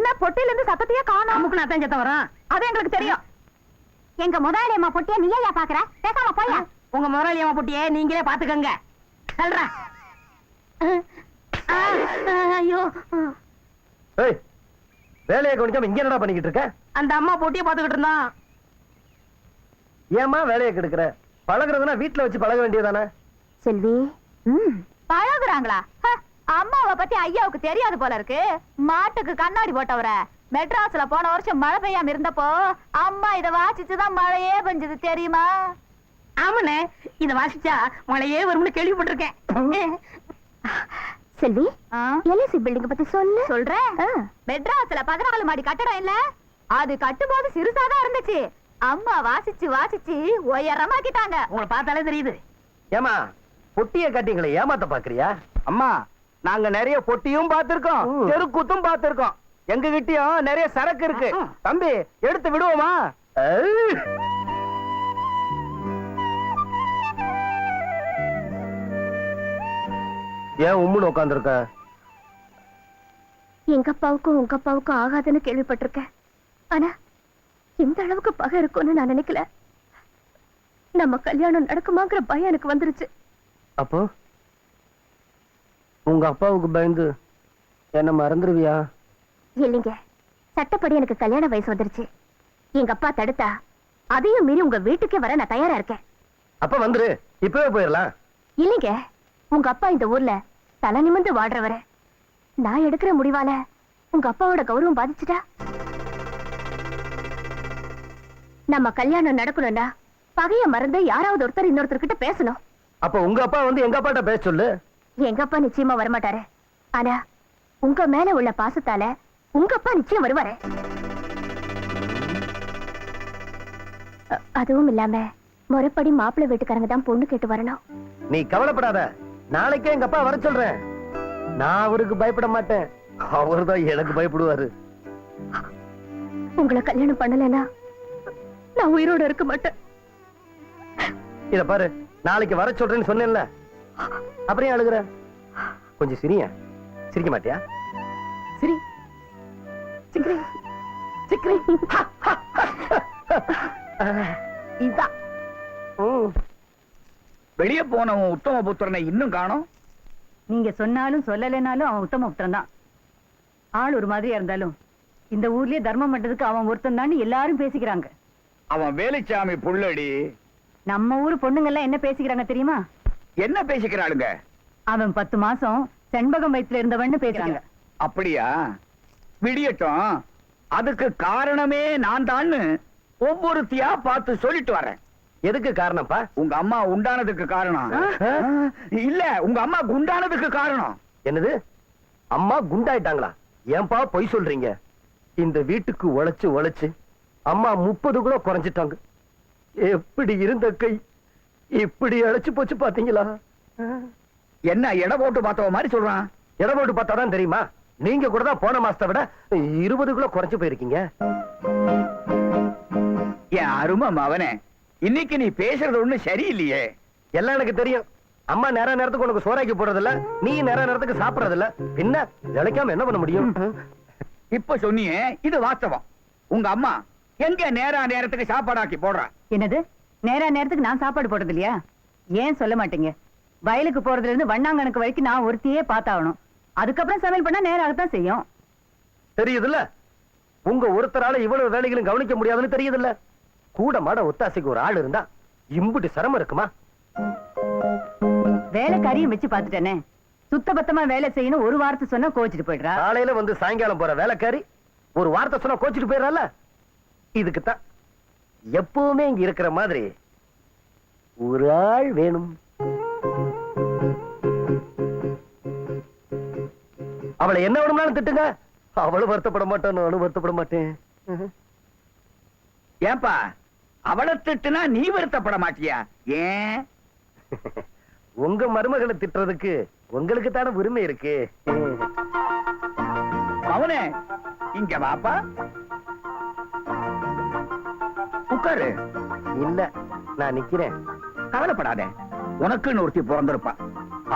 என்ன பொட்டில இருந்து சத்தத்தையே காணோம். அமுக்கு நான் தான் சத்தம் வரான். அது எங்களுக்கு தெரியும். எங்க முதலாளி அம்மா பொட்டிய நீ ஏன் பாக்குற? பேசாம போயா. உங்க முதலாளி அம்மா பொட்டியே நீங்களே பாத்துக்கங்க. சொல்றேன். ஐயோ, வேலையை கவனிக்காம இங்க என்னடா பண்ணிக்கிட்டு இருக்க? அந்த அம்மா பொட்டியை பாத்துக்கிட்டு இருந்தான். ஏமா வேலையை கெடுக்கிற? பழகுறதுனா வீட்டுல வச்சு பழக வேண்டியதானே? செல்வி, பழகுறாங்களா? அம்மாவை பத்தி ஐயாவுக்கு தெரியாது போல இருக்கு. மாட்டுக்கு கண்ணாடி போட்டவர மெட்ராஸ்ல போன வருஷம் மழை பெய்யாம இருந்தப்போ அம்மா இத வாசிச்சுதான் மழையே பெஞ்சது தெரியுமா? ஆமாண்ணே, இத வாசிச்சா மழையே வரும்னு கேள்விப்பட்டிருக்கேன். செல்வி, எல்ஐசி பில்டிங் பத்தி சொல்றேன். மெட்ராஸ்ல 14 மாடி கட்டடம் இல்ல, அது கட்டும்போது சிறுசாதான் இருந்துச்சு. அம்மா வாசிச்சு வாசிச்சு உயரமாக்கிட்டாங்க. உங்களை பார்த்தாலே தெரியுது. ஏமா பொட்டிய கட்டிங்களை ஏமாத்த பாக்குறியா? அம்மா, நாங்க நிறைய பொட்டியும் பார்த்திருக்கோம், தெருக்கூத்தும் பார்த்திருக்கோம். எங்க கிட்டயும் நிறைய சரக்கு இருக்கு. தம்பி, எடுத்து விடுவோமா? ஏன் உம்முன்னு உட்கார்ந்திருக்க? எங்க அப்பாவுக்கும் உங்க அப்பாவுக்கும் ஆகாதுன்னு கேள்விப்பட்டிருக்கேன். ஆனா இந்த அளவுக்கு பகை இருக்கும்னு நான் நினைக்கல. நம்ம கல்யாணம் நடக்குமாங்கிற பயம் எனக்கு வந்துருச்சு. அப்போ உங்க அப்பாவுக்கு பயந்து என்ன மறந்துருவியா? இல்லைங்க, சட்டப்படி எனக்கு கல்யாண வயசு வந்துருச்சு. எங்க அப்பா தடுத்தா அதையும் மீறி உங்க வீட்டுக்கே வர நான் தயாரா இருக்கேன். அப்ப வந்துரு, இப்பவே போயிடலாம். இல்லைங்க, உங்க அப்பா இந்த ஊர்ல தலை நிமிர்ந்து வாழ்றவர. நான் எடுக்கிற முடிவால உங்க அப்பாவோட கௌரவம் பாதிச்சுட்டா? நம்ம கல்யாணம் நடக்கணும்னா பகைய மறந்து யாராவது ஒருத்தர் இன்னொருத்தர்கிட்ட பேசணும். அப்ப உங்க அப்பா வந்து எங்க அப்பாட்ட பேச சொல்லு. எங்க அப்பா நிச்சயமா வரமாட்டாரு. ஆனா உங்க மேல உள்ள பாசத்தால உங்க அப்பா நிச்சயம் வருவாரு. அதுவும் இல்லாம முறைப்படி மாப்பிள்ளை வீட்டுக்காரங்க தான் பொண்ணு கேட்டு வரணும். நீ கவலைப்படாத, நாளைக்கே எங்க அப்பா வர சொல்றேன். நான் அவருக்கு பயப்பட மாட்டேன், அவர்தான் எனக்கு பயப்படுவாரு. உங்களை கல்யாணம் பண்ணலனா நான் உயிரோட இருக்க மாட்டேன். இத பாரு, நாளைக்கு வர சொல்றேன்னு சொன்னேன்ல, அப்புறம் ஏன் அழுகுற? கொஞ்சம் சிரியா. சிரிக்க மாட்டியா? சிரி சிக்ரி சிக்ரி. இதான் வெளியே போனவன் உத்தம புத்திரனை இன்னும் காணோம். நீங்க சொன்னாலும் சொல்லலைனாலும் அவன் உத்தம புத்திரன் தான். ஆள் ஒரு மாதிரியா இருந்தாலும் இந்த ஊர்லயே தர்மம் பண்றதுக்கு அவன் ஒருத்தன் தான் எல்லாரும் பேசிக்கிறாங்க. அவன் வேலுச்சாமி புள்ளடி. நம்ம ஊரு பொண்ணுங்க எல்லாம் என்ன பேசிக்கிறாங்க தெரியுமா? என்ன பேசிக்கிறாளுங்க? அவன் 10 மாசம் செண்பகம் வயிற்றுல இருந்தவன்னு பேசுறாங்க. அப்படியா? விடியட்டும், அதுக்கு காரணமே நான் தான் ஒவ்வொருத்தியா பார்த்து சொல்லிட்டு வரேன். எதுக்கு காரணம்ப்பா? உங்க அம்மா உண்டானதுக்கு காரணம் இல்ல, உங்க அம்மா குண்டானதுக்கு காரணம். என்னது? அம்மா குண்டாயிட்டாங்களா? ஏன்பா பொய் சொல்றீங்க? இந்த வீட்டுக்கு உழைச்சு உழைச்சு அம்மா 30 கூட குறைஞ்சிட்டாங்க. எப்படி இருந்த கை இப்படி அழைச்சு போச்சு பாத்தீங்களா? என்ன எடை போட்டு பார்த்தவ மாதிரி சொல்றான்? எடை போட்டு பார்த்தாதான் தெரியுமா? நீங்க கூட தான் போன மாசத்தை விட 20 கிலோ குறைஞ்சு போயிருக்கீங்க. என் அருமை மவனே, இன்னைக்கு நீ பேசுறது ஒண்ணு சரியில்லையே. எல்லாம் எனக்கு தெரியும். அம்மா நேர நேரத்துக்கு உனக்கு சோறாக்கி போடுறதில்ல, நீ நேர நேரத்துக்கு சாப்பிடறதில்ல, பின்ன விளைக்காம என்ன பண்ண முடியும்? இப்ப சொன்னியே, இது வாஸ்தவம். உங்க அம்மா எங்க நேரா நேரத்துக்கு சாப்பாடாக்கி போடுறா? என்னது? நேரா நேரத்துக்கு நான் சாப்பாடு போடுறது இல்லையா? ஏன் சொல்ல மாட்டீங்க? வயலுக்கு போறதுல இருந்து வண்ணாங்கணக்கு வரைக்கும் நான் ஒருத்தியே பார்த்தாகணும். அதுக்கப்புறம் சமையல் பண்ணா நேராகத்தான் செய்யும். தெரியுதுல்ல, உங்க ஒருத்தரால இவ்வளவு வேலைகளும் கவனிக்க முடியாதுன்னு தெரியுதுல்ல. கூட மாட ஒத்தாசைக்கு ஒரு ஆள் இருந்தா இம்புட்டு சிரமம் இருக்குமா? வேலைக்காரியும் வச்சு பாத்துட்டேனே. சுத்த பத்தமா வேலை செய்யணும் ஒரு வார்த்தை சொன்னா கோச்சிட்டு போயிடுறா. காலையில வந்து சாயங்காலம் போற வேலைக்காரி ஒரு வார்த்தை சொன்னா கோச்சிட்டு போயிடறால. இதுக்குத்தான் எப்பவுமே இங்க இருக்கிற மாதிரி ஒரு ஆள் வேணும். அவளை என்ன வேணும்னாலும் திட்டுங்க, அவளும் வருத்தப்பட மாட்டான், நானும் வருத்தப்பட மாட்டேன். ஏன்பா அவளை திட்டுனா நீ வருத்தப்பட மாட்டியா? ஏன்? உங்க மருமகளை திட்டுறதுக்கு உங்களுக்கு தானே உரிமை இருக்கு. அவனே இங்க வாப்பா, உட்காரு. இல்ல, நான் நிக்கிறேன். கவலைப்படாத, உனக்குன்னு ஒருத்தி பிறந்திருப்பா.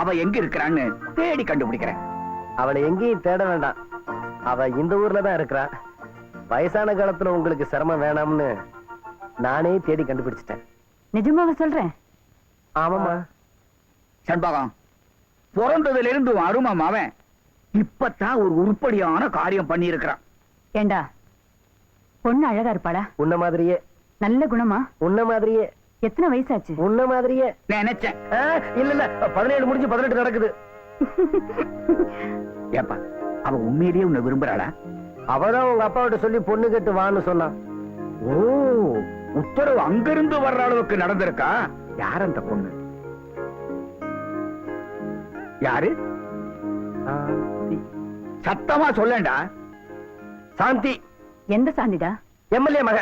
அவ எங்க இருக்கிறான்னு தேடி கண்டுபிடிக்கிறேன். அவளை எங்கேயும் தேட வேண்டாம், அவ இந்த ஊர்ல தான் இருக்கிறா. வயசான காலத்துல உங்களுக்கு சிரமம் வேணாம்னு நானே தேடி கண்டுபிடிச்சிட்டேன். நிஜமாவ சொல்றேன்? ஆமாமா. சண்பகம், பிறந்ததுல இருந்து அருமா அவன் இப்பதான் ஒரு உருப்படியான காரியம் பண்ணி இருக்கிறான். ஏண்டா, பொண்ணு அழகா இருப்பாளா? உன்ன மாதிரியே. நல்ல குணமா? உன்ன மாதிரியே. எத்தனை வயசாச்சு? உன்ன மாதிரியே. நினைச்சேன். இல்ல இல்ல, 17 முடிஞ்சு 18 நடக்குது. ஏப்பா, அவ உண்மையிலேயே உன்னை விரும்புறாளா? அவதான் உங்க அப்பாவிட்ட சொல்லி பொண்ணு கேட்டு வான்னு சொன்னான். ஓ, உத்தரவு அங்கிருந்து வர்ற அளவுக்கு நடந்திருக்கா? யார் அந்த பொண்ணு? யாரு? சத்தமா சொல்லேன்டா. சாந்தி. எந்த சாந்திடா? எம்எல்ஏ மக.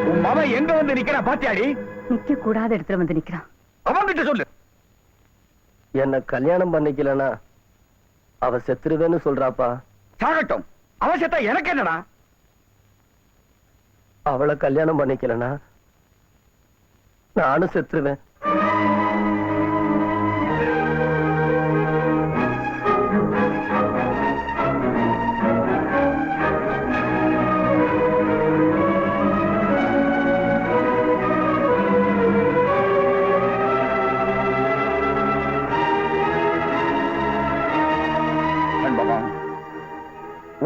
உன் மகன் எங்க வந்து நிக்கிறா பாத்தியாடி? நிக்க கூடாத இடத்துல வந்து நிக்கிறான். அவன்கிட்ட சொல்லு. என்ன கல்யாணம் பண்ணிக்கலனா அவ செத்துருவேன்னு சொல்றாப்பா. சாகட்டும், அவசியத்தை எனக்கு என்னடா? அவளை கல்யாணம் பண்ணிக்கலனா நானும் செத்துருவேன்.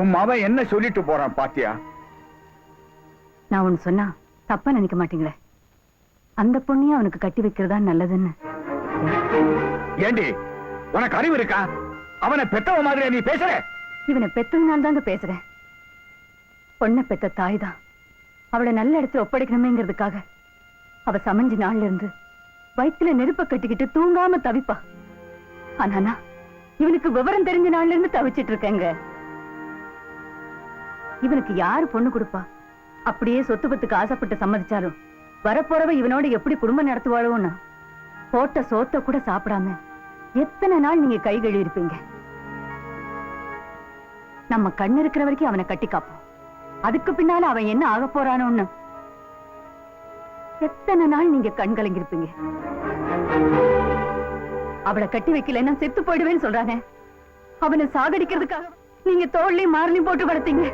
உன் மகன் என்ன சொல்லிட்டு போறான் பாத்தியா? நான் ஒண்ணு சொன்னா தப்பா நினைக்க மாட்டீங்களே? அந்த பொண்ணையும் அவனுக்கு கட்டி வைக்கிறதா நல்லதுன்னு. ஏண்டி, உனக்கு அறிவு இருக்கா? அவனை பெத்தவ மாதிரி நீ பேசுற? இவனை பெத்ததுனால தாங்க பேசுறேன். பொண்ணை பெத்த தாய் தான் அவளை நல்ல இடத்துல ஒப்படைக்கணுமேங்கிறதுக்காக அவ சமைஞ்ச நாள்ல இருந்து வயிற்றுல நெருப்ப கட்டிக்கிட்டு தூங்காம தவிப்பா. ஆனா இவனுக்கு விவரம் தெரிஞ்ச நாள்ல இருந்து தவிச்சிட்டு இருக்கேங்க. இவனுக்கு யாரு பொண்ணு கொடுப்பா? அப்படியே சொத்து பத்துக்கு ஆசைப்பட்டு சம்மதிச்சாலும் வரப்போறவ இவனோட எப்படி குடும்பம் நடத்துவாளோன்னு போட்ட சோத்த கூட சாப்பிடாம எத்தனை நாள் நீங்க கை கழுவி இருப்பீங்க? நம்ம கண்ணு இருக்கிற வரைக்கும் அவனை கட்டி காப்போம். அதுக்கு பின்னால அவன் என்ன ஆக போறானோன்னு எத்தனை நாள் நீங்க கண் கலங்கிருப்பீங்க? அவளை கட்டி வைக்கலன்னா செத்து போயிடுவேன்னு சொல்றானே, அவனை சாகடிக்கிறதுக்காக நீங்க தோல்லையும் மாறலையும் போட்டு வளர்த்தீங்க.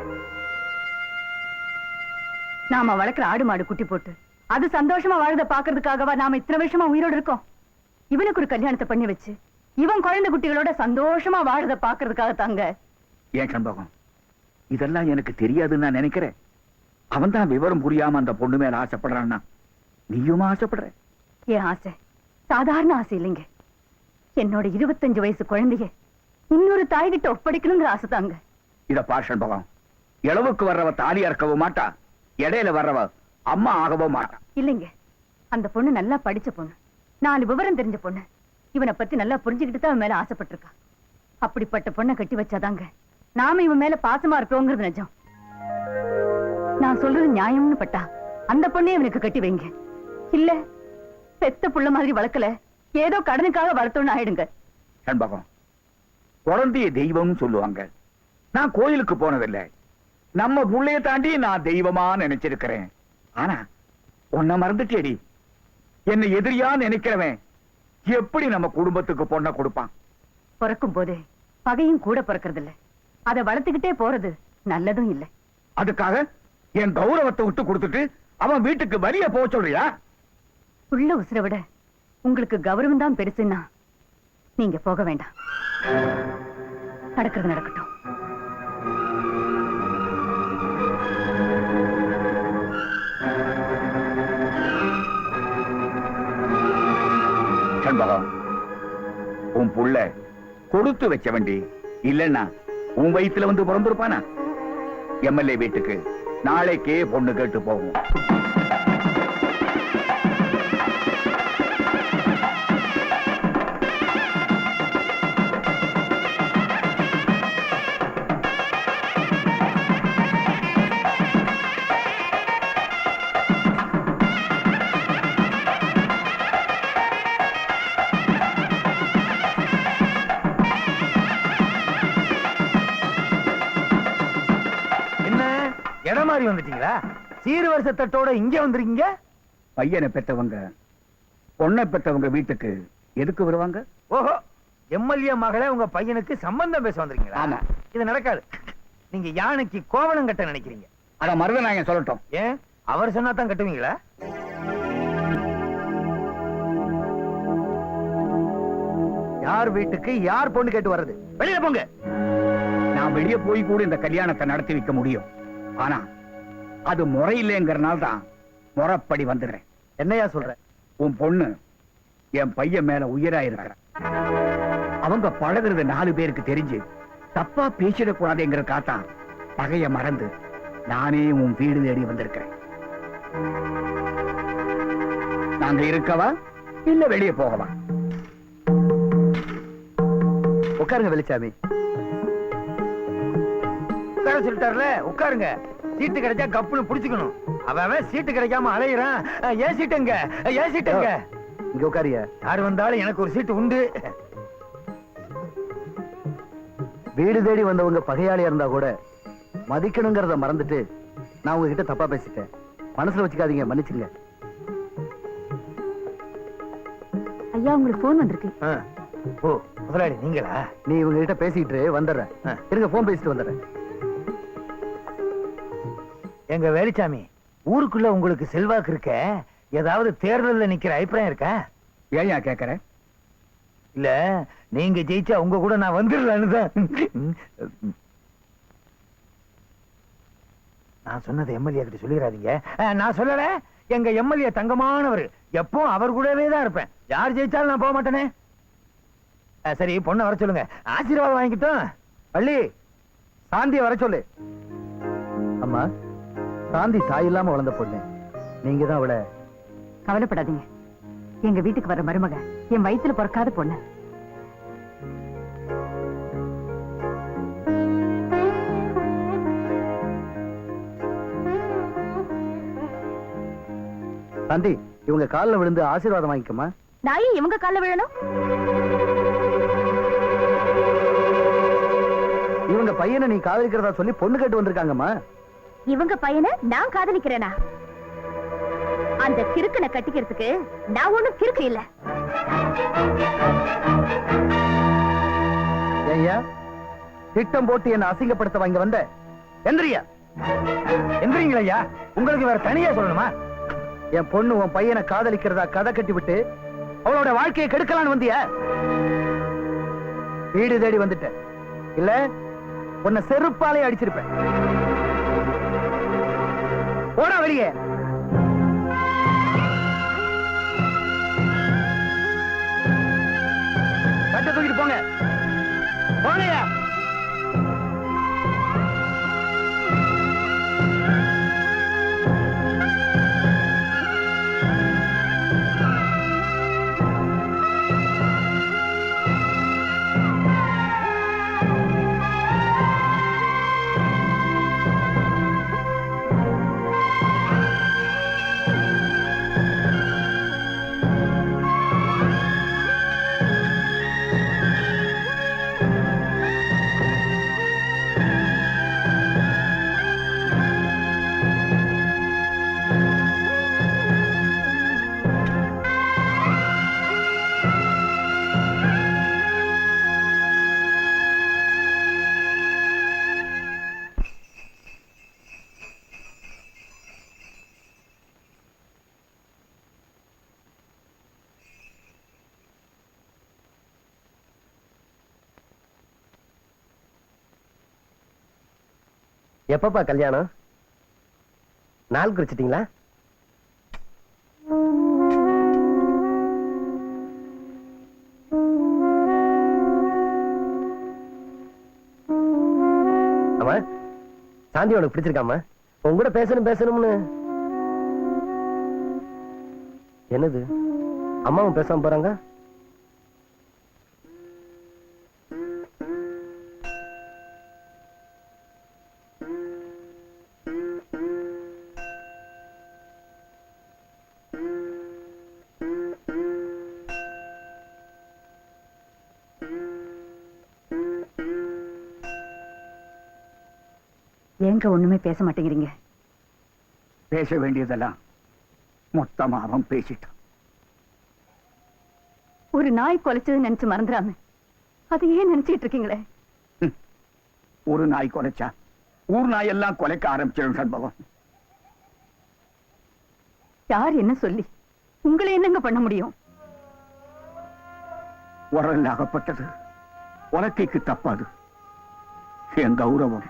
நாம வளர்க்கிற ஆடு மாடு குட்டி போட்டு அது சந்தோஷமா வாழ்றத பாக்குறதுக்காகவா நாம இத்தனை வருஷமா உயிரோடு இருக்கோம்? இவனுக்கு ஒரு கல்யாணத்தை பண்ணி வச்சு இவன் குழந்தை குட்டிகளோட சந்தோஷமா வாழ்றத பாக்குறதுக்காக தாங்க. ஏன் சண்பகம், இதெல்லாம் எனக்கு தெரியாதுன்னு நான் நினைக்கிறேன். அவன் தான் விவரம் புரியாம அந்த பொண்ணு மேல ஆசைப்படுறான்னா நீயும் ஆசைப்படுற? என் ஆசை சாதாரண ஆசை இல்லைங்க. என்னோட 25 வயசு குழந்தைய இன்னொரு தாய்கிட்ட ஒப்படைக்கணுங்கிற ஆசை தாங்க. இத பார் சண்பகம், இளவுக்கு வர்றவ தாலி அறுக்கவும் மாட்டா, இடையில வர்றவ அம்மா ஆகவும் மாட்டா. இல்லைங்க, அந்த பொண்ணு நல்லா படிச்ச பொண்ணு, 4 விவரம் தெரிஞ்ச பொண்ணு. இவனை பத்தி நல்லா புரிஞ்சுக்கிட்டு தான் அவன் மேல ஆசைப்பட்டிருக்கா. அப்படிப்பட்ட பொண்ணை கட்டி வச்சாதாங்க நாம இவன் மேல பாசமா இருக்கோங்கிறது நிஜம். நான் சொல்றது நியாயம்னு பட்டா அந்த பொண்ணே இவனுக்கு கட்டி வைங்க. இல்ல பெத்த புள்ள மாதிரி வளர்க்கல, ஏதோ கடனுக்காக வளர்த்தோன்னு ஆயிடுங்க. சண்பகம், குழந்தைய தெய்வம் சொல்லுவாங்க. நான் கோயிலுக்கு போனதில்லை, நம்ம புள்ளைய தாண்டி நான் தெய்வமா நினைச்சிருக்கிறேன். ஆனா உன்னை மறந்துட்டேடி. என்னை எதிரியா நினைக்கிறவன் எப்படி நம்ம குடும்பத்துக்கு பொண்ணை கொடுப்பான்? பிறக்கும் போதே பகையும் கூட பிறக்கிறது இல்ல, அதை வளர்த்துக்கிட்டே போறது நல்லதும் இல்ல. அதுக்காக என் கௌரவத்தை விட்டு கொடுத்துட்டு அவன் வீட்டுக்கு வரிய போக சொல்றியா? உள்ள உசுரை விட உங்களுக்கு கௌரவம் தான் பெருசுன்னா நீங்க போக வேண்டாம். நடக்கிறது நடக்கட்டும். சண்பகம், உன் புள்ள கொடுத்து வச்ச வண்டி இல்லன்னா உன் வயித்துல வந்து பிறந்திருப்பானா? எம்எல்ஏ வீட்டுக்கு நாளைக்கே பொண்ணு கேட்டு போகும். இடம் மாறி வந்துட்டீங்களா? சீர் வருஷத்தோட இங்க வந்துருக்கீங்க? பையனை பெற்றவங்க பொண்ணை பெற்றவங்க வீட்டுக்கு எதுக்கு வருவாங்க? ஓஹோ, எம்எல்ஏ மகளே உங்க பையனுக்கு சம்பந்தம் பேச வந்திருக்கீங்களா? ஆமா. இது நடக்காது. நீங்க யானைக்கு கோவணம் கட்ட நினைக்கிறீங்க. அத மருதநாயகன் சொல்லட்டும். ஏன் அவர் சொன்னா தான் கட்டுவீங்களா? யார் வீட்டுக்கு யார் பொண்ணு கேட்டு வர்றது? வெளியில போங்க. நான் வெளியே போய் கூட இந்த கல்யாணத்தை நடத்தி வைக்க முடியும். ஆனா அது முறை இல்லைங்கிறனால தான் முறைப்படி வந்துடுறேன். என்னையா சொல்ற? உன் பொண்ணு என் பையன் மேல உயிரா இருக்கிற. அவங்க பழகுறது 4 பேருக்கு தெரிஞ்சு தப்பா பேசிடக்கூடாதுங்கிற காத்தான் பகைய மறந்து நானே உன் வீடு தேடி வந்திருக்கிறேன். நாங்க இருக்கவா இல்ல வெளியே போகவா? உட்காருங்க வெளிச்சாமி. உட்கார சொல்லிட்டாருல, உட்காருங்க. சீட்டு கிடைச்சா கப்புன்னு புடிச்சுக்கணும். அவன் சீட்டு கிடைக்காம அலையிறான். ஏன் சீட்டுங்க, ஏன் சீட்டுங்க. இங்க உட்காரியா. யாரு வந்தாலும் எனக்கு ஒரு சீட்டு உண்டு. வீடு தேடி வந்தவங்க பகையாளியா இருந்தா கூட மதிக்கணுங்கிறத மறந்துட்டு நான் உங்ககிட்ட தப்பா பேசிட்டேன். மனசுல வச்சுக்காதீங்க, மன்னிச்சுங்க. ஐயா உங்களுக்கு போன் வந்திருக்கு. ஓ முதலாளி நீங்களா? நீ இவங்க கிட்ட பேசிட்டு வந்துடுறேன். இருங்க, போன் பேசிட்டு வந்துடுறேன். எங்க வேலுச்சாமி, ஊருக்குள்ள உங்களுக்கு செல்வாக்கு இருக்க, ஏதாவது தேர்தல்ல நிக்கிற அபிப்பிராயம் இருக்கா? ஏன் கேக்குற? இல்ல நீங்க ஜெயிச்சா உங்க கூட நான் வந்துடலான்னு தான். நான் சொன்னது எம்எல்ஏ கிட்ட சொல்லிடாதீங்க. நான் சொல்லல, எங்க எம்எல்ஏ தங்கமானவர். எப்போ அவர் கூடவே தான் இருப்பேன். யார் ஜெயிச்சாலும் நான் போக மாட்டேனே. சரி, பொண்ணை வர சொல்லுங்க, ஆசீர்வாதம் வாங்கிட்டோம். பள்ளி சாந்தியை வர சொல்லு. அம்மா, சாந்தி தாய் இல்லாம வளர்ந்த பொண்ணு. நீங்க தான் அவளை. கவலைப்படாதீங்க, எங்க வீட்டுக்கு வர மருமக என் வயித்துல பிறக்காத பொண்ணு. சாந்தி, இவங்க கால்ல விழுந்து ஆசீர்வாதம் வாங்கிக்கமா. நான் ஏன் இவங்க கால்ல விழணும்? இவங்க பையனை நீ காதலிக்கிறதா சொல்லி பொண்ணு கேட்டு வந்திருக்காங்கம்மா. இவங்க பையனை நான் காதலிக்கிறேனா? அந்த கிறுக்கனை கட்டிக்கிறதுக்கு நான் ஒண்ணும் கிறுக்கு இல்ல. ஐயா, திட்டம் போட்டு என்ன அசிங்கப்படுத்த வாங்க வந்த எந்திரியா. எந்திரீங்களா ஐயா? உங்களுக்கு வேற தனியா சொல்லணுமா? என் பொண்ணு உன் பையனை காதலிக்கிறதா கதை கட்டி விட்டு அவளோட வாழ்க்கையை கெடுக்கலான்னு வந்தியா? வீடு தேடி வந்துட்ட இல்ல, உன்னை செருப்பாலே அடிச்சிருப்பேன். போடா வெளியே. கட்ட தூக்கிட்டு போங்க. போங்கயா. எப்பப்பா கல்யாணம்? நாள் குறிச்சிட்டீங்களா? ஆமா, சாந்தி உனக்கு பிடிச்சிருக்காமா? உங்க கூட பேசணும்னு. என்னது, அம்மாவும் பேசாம போறாங்க? ஏங்க ஒண்ணுமே பேச மாட்டேங்கிறீங்க? பேச வேண்டியதெல்லாம் மொத்தமா அவன் பேசிட்டான். ஒரு நாய் கொலைச்சது நினைச்சு மறந்துடாம அதை ஏன் நினைச்சிட்டு இருக்கீங்களே? ஒரு நாய் கொலைச்சா ஊர் நாய் எல்லாம் கொலைக்க ஆரம்பிச்சிடும் சண்பகம். யார் என்ன சொல்லி உங்களை என்னங்க பண்ண முடியும்? உரல் அகப்பட்டது உலக்கைக்கு தப்பாது. என் கௌரவம்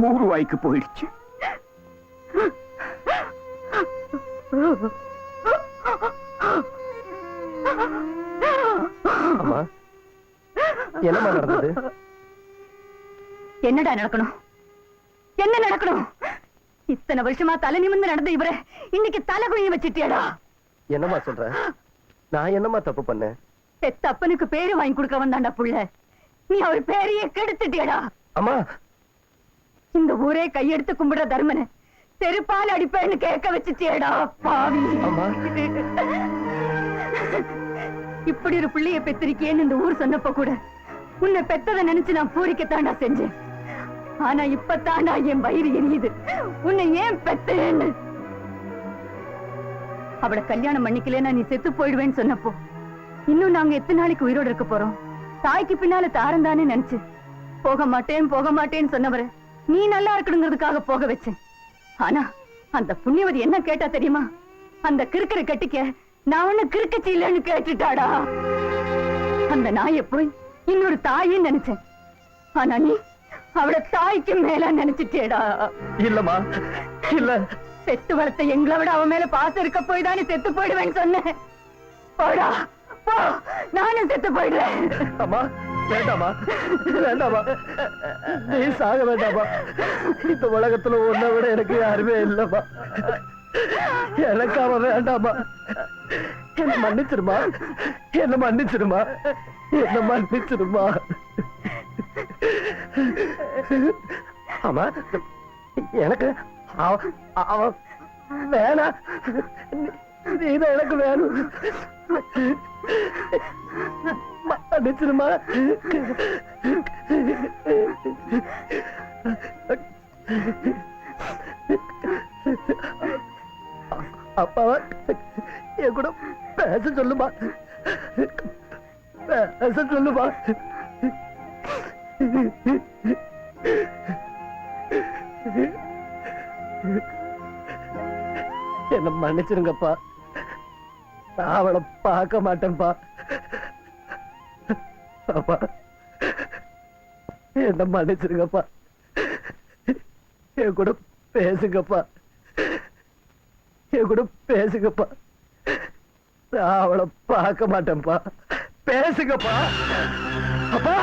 ஊருவாய்க்கு போயிடுச்சு. அம்மா, என்னம்மா நடந்தது? என்னடா நடக்கணும்? என்ன நடக்கணும்? இத்தனை வருஷமா தலை நிமிர்ந்து நடந்த இவரை இன்னைக்கு தலை குனிய வச்சிட்டியடா. என்னம்மா சொல்ற? நான் என்னம்மா தப்பு பண்ணேன்? பெத்த அப்பனுக்கு பேரு வாங்கி கொடுக்க வந்தாண்டா புள்ள, நீ அவர் பேரையே கெடுத்துட்டியடா. அம்மா, இந்த ஊரே கையெடுத்து கும்பிடுற தர்மனை செருப்பால் அடிப்பேன்னு கேட்க வச்சுட்டியடா பாவி. அம்மா. இப்படி ஒரு பிள்ளைய பெத்திருக்கேன்னு இந்த ஊர் சொன்னப்ப கூட உன்னை பெத்ததை நினைச்சு நான் பூரிக்கத்தாண்டா செஞ்சேன். ஆனா இப்பத்தாண்டா என் வயிறு எரியுது உன்னை ஏன் பெத்தேன்னு. அவளை கல்யாணம் பண்ணிக்கலன்னா நீ செத்து போயிடுவேன்னு சொன்னப்போ இன்னும் நாங்க எத்தனை நாளைக்கு உயிரோடு இருக்க போறோம்? தாய்க்கு பின்னால தாரம் தானே நினைச்சு போக மாட்டேன்னு சொன்னவரை நீ நல்லா இருக்கணுங்கிறதுக்காக போக வச்சேன். ஆனா அந்த புண்ணியவதி என்ன கேட்டா தெரியுமா? அந்த கிறுக்கரை கட்டிக்க நான் ஒண்ணு கிறுக்கச்சி இல்லைன்னு கேட்டுட்டாடா. அந்த நாயை போய் இன்னொரு தாயின்னு நினைச்சேன். ஆனா நீ அவளை தாய்க்கு மேல நினைச்சிட்டேடா. இல்லம்மா, இல்ல. செத்து வளர்த்த எங்களை விட அவன் மேல பாசம் இருக்க போய் தானே செத்து போயிடுவேன்னு சொன்னேன். போடா போ, நானும் செத்து போயிடுறேன். அம்மா, வேண்டாமா, வேண்டாமா, நீ சாக வேண்டாமா. இந்த உலகத்துல உன்னை விட எனக்கு யாருமே இல்லம்மா. எனக்கு அவ வேண்டாமா. என்ன மன்னிச்சிருமா, என்ன மன்னிச்சிருமா, என்ன மன்னிச்சிருமா. ஆமா, எனக்கு அவ வேணா, நீதான் எனக்கு வேணும். மன்னிச்சிருமா. அப்பாவ என் கூட பேச சொல்லுமா, பேச சொல்லுமா. என்ன மன்னிச்சிருங்கப்பா, நான் அவளை பார்க்க மாட்டேன்ப்பா. அப்பா, என்ன மன்னிச்சிருங்கப்பா, என் கூட பேசுங்கப்பா, என் கூட பேசுங்கப்பா. நான் அவளை பார்க்க மாட்டேன்ப்பா, பேசுங்கப்பா. அப்பா.